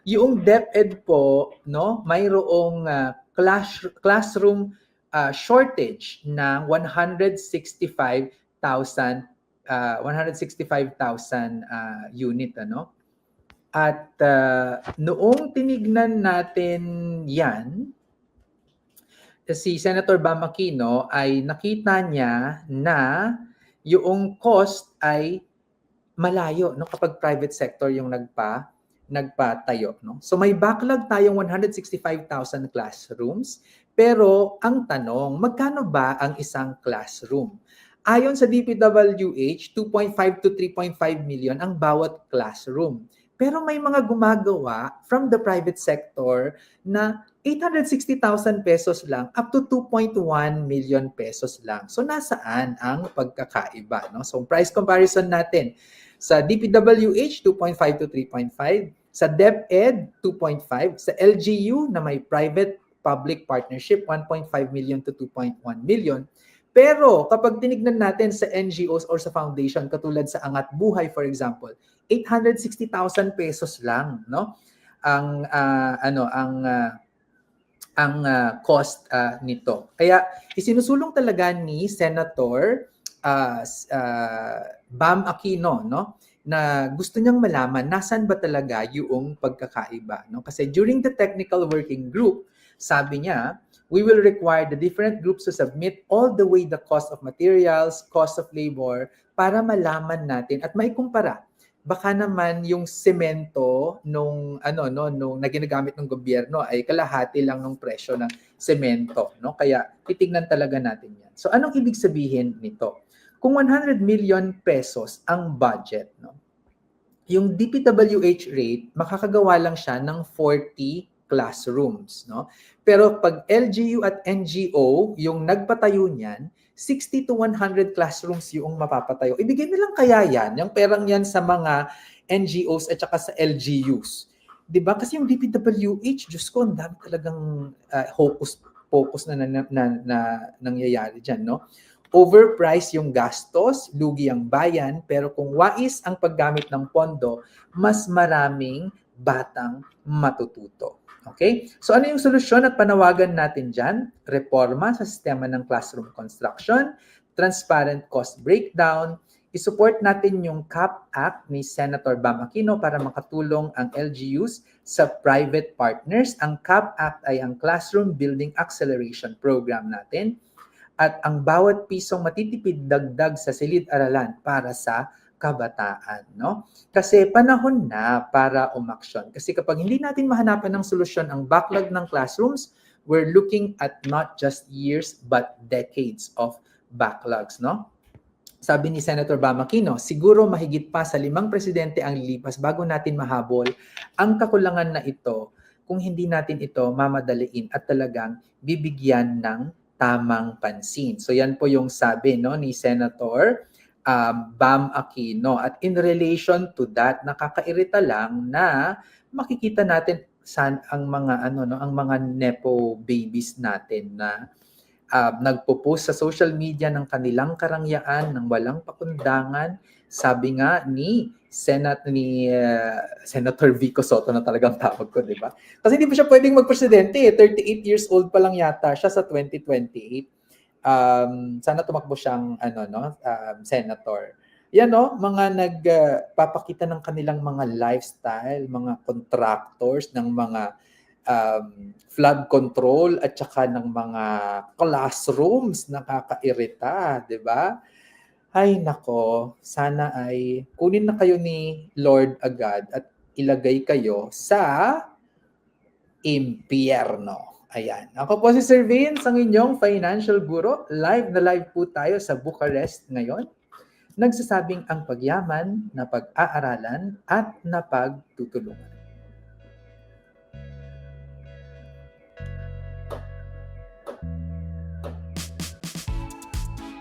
Yung DepEd po, no, mayroong classroom shortage ng 165,000 unit, ano? At noong tinignan natin yan, si Senator Bam Aquino ay nakita niya na yung cost ay malayo, no, kapag private sector yung nagpatayo, no. So may backlog tayong 165,000 classrooms, pero ang tanong, magkano ba ang isang classroom? Ayon sa DPWH, 2.5 to 3.5 million ang bawat classroom. Pero may mga gumagawa from the private sector na 860,000 pesos lang up to 2.1 million pesos lang. So nasaan ang pagkakaiba, no? So price comparison natin sa DPWH 2.5 to 3.5, sa DepEd 2.5, sa LGU na may private public partnership 1.5 million to 2.1 million. Pero kapag tinignan natin sa NGOs or sa foundation katulad sa Angat Buhay for example, 860,000 pesos lang, no? Ang cost nito. Kaya isinusulong talaga ni Senator Bam Aquino, no, na gusto niyang malaman nasan ba talaga yung pagkakaiba, no? Kasi during the technical working group, sabi niya, we will require the different groups to submit all the way the cost of materials, cost of labor para malaman natin at maikumpara. Baka naman yung semento nung na ginagamit ng gobyerno ay kalahati lang ng presyo ng semento, no? Kaya titingnan talaga natin 'yan. So anong ibig sabihin nito? Kung 100 million pesos ang budget, no? Yung DPWH rate, makakagawa lang siya ng 40 classrooms, no? Pero pag LGU at NGO, yung nagpatayo niyan, 60 to 100 classrooms yung mapapatayo. Ibigay nilang kaya yan, yung perang yan sa mga NGOs at saka sa LGUs. 'Di ba? Kasi yung DPWH, Diyos ko, ang dami talagang focus na nangyayari diyan, no? Overpriced yung gastos, lugi ang bayan, pero kung wais ang paggamit ng pondo, mas maraming batang matututo. Okay? So ano yung solusyon at panawagan natin dyan? Reforma sa sistema ng classroom construction, transparent cost breakdown, isupport natin yung CAP Act ni Senator Bam Aquino para makatulong ang LGUs sa private partners. Ang CAP Act ay ang Classroom Building Acceleration Program natin. At ang bawat pisong matitipid dagdag sa silid-aralan para sa kabataan, no? Kasi panahon na para umaksyon. Kasi kapag hindi natin mahanapan ng solusyon ang backlog ng classrooms, we're looking at not just years but decades of backlogs, no? Sabi ni Senator Bam Aquino, siguro mahigit pa sa 5 presidente ang lilipas bago natin mahabol ang kakulangan na ito kung hindi natin ito mamadaliin at talagang bibigyan ng tamang pansin. So yan po yung sabi, no, ni Senator Bam Aquino. At in relation to that, nakakairita lang na makikita natin ang mga ang mga nepo babies natin na nagpo-post sa social media ng kanilang karangyaan ng walang pakundangan. Sabi nga ni Senator Vico Soto na talagang tawag ko, di ba? Kasi hindi pa siya pwedeng magpresidente. 38 years old pa lang yata siya sa 2028. Sana tumakbo siyang senator. Yan, no, mga nagpapakita ng kanilang mga lifestyle, mga contractors ng mga flood control at saka ng mga classrooms, nakakairita, di ba? Ay nako, sana ay kunin na kayo ni Lord agad at ilagay kayo sa impyerno. Ayan. Ako po si Sir Vince, ang inyong financial guru. Live na live po tayo sa Bucharest ngayon. Nagsasabing ang pagyaman na pag-aaralan at napagtutulungan.